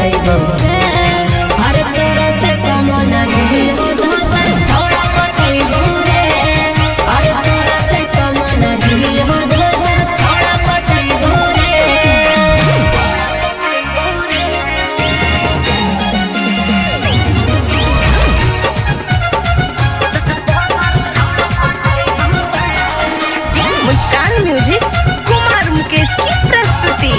पटैबो रे। अरे तोरा से कम नहीं हो धोतर छोड़ा पटैबो रे। अरे तोरा से कम नहीं हो धोतर छोड़ा पटैबो रे। मुस्कान म्यूजिक कुमार मुकेश की प्रस्तुति।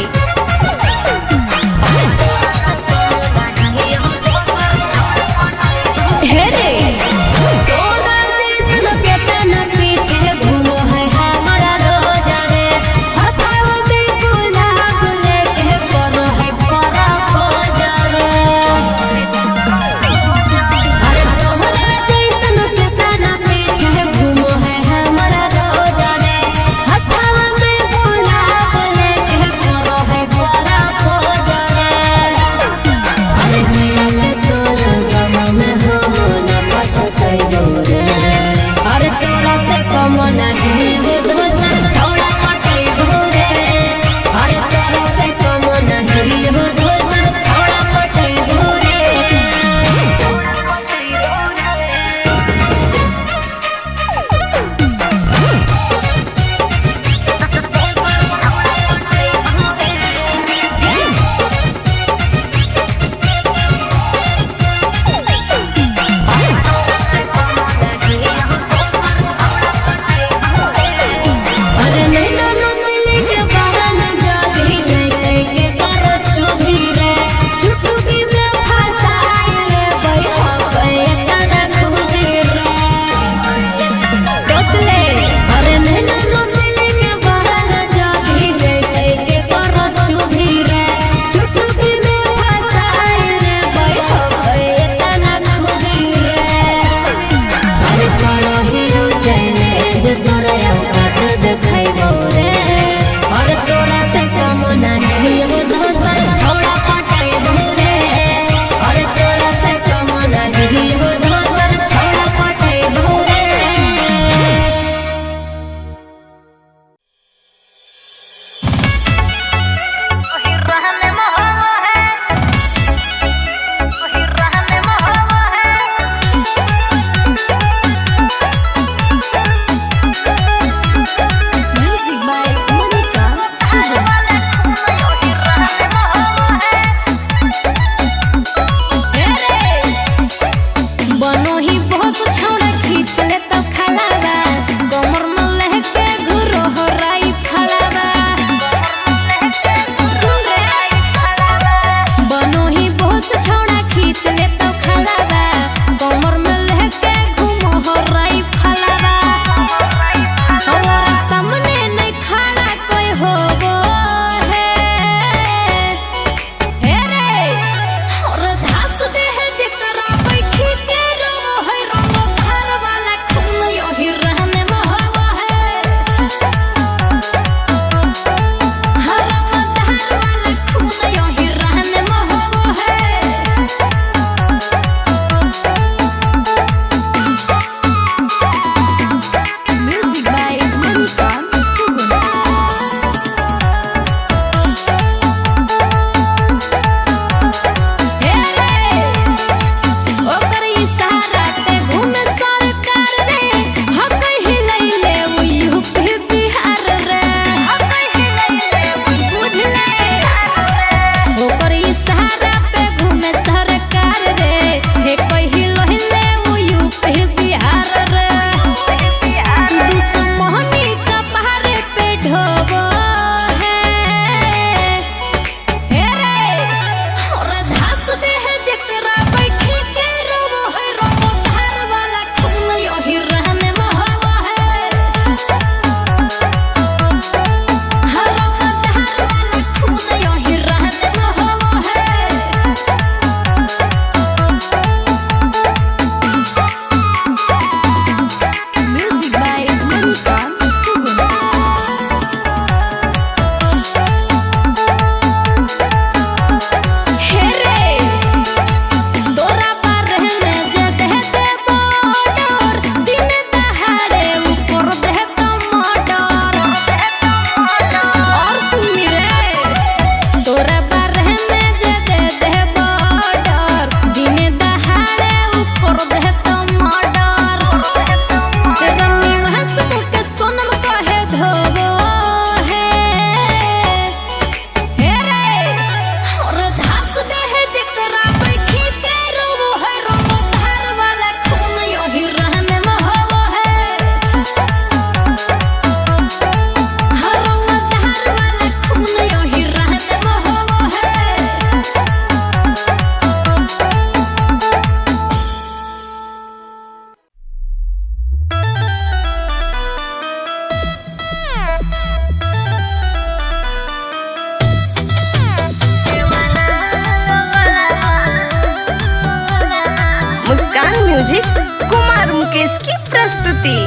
म्यूजिक कुमार मुकेश की प्रस्तुति।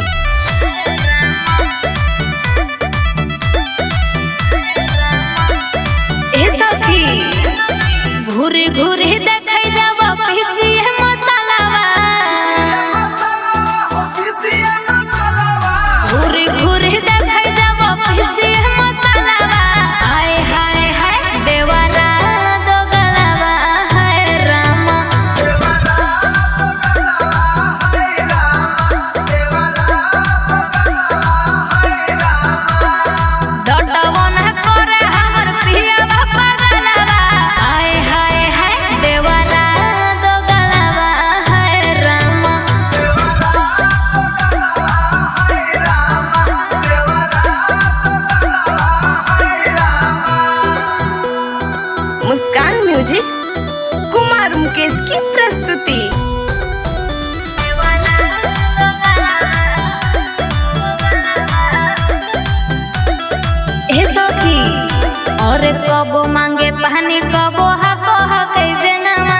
घूरी घूरी देखै जावा पिसिए मसालावा, घूरी घूरी देखै जावा पिसिए मसालावा। हाय हाय हाय देवरा दो गलावा, हाय रामा डटवन करे हमर पिया बापा गलावा। हाय हाय हाय देवरा दो गलावा, हाय रामा मुस्कान म्यूजिक कुमार मुकेश की प्रस्तुति। और कबो मांगे पानी कबो हको हकै बेनामा,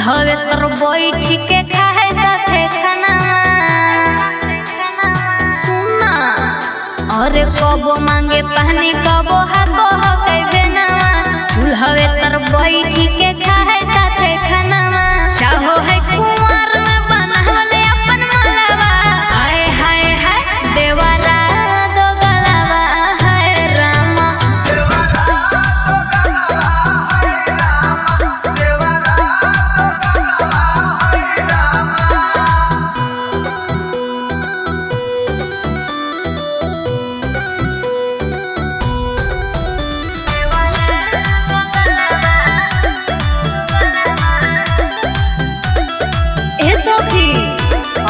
हवे तोर बैठी के खाए साथे खानामा। सुना और कबो मांगे पानी कबो हको हकै बेनामा, हवे तोर बैठी के खाए साथे खानामा। चाहो है कुंवर में बनावले अपन मलावा। हाय हाय हाय देवरा दो गलावा, हाय रामा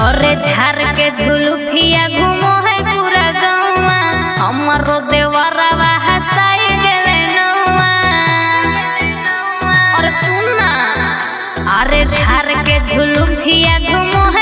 अरे झार के झुलुफिया घूमो है पूरा गौवा, हमरो देवरवा हंसाई गेले नौवा। और सुनना अरे झार के झुलुफिया घूमो है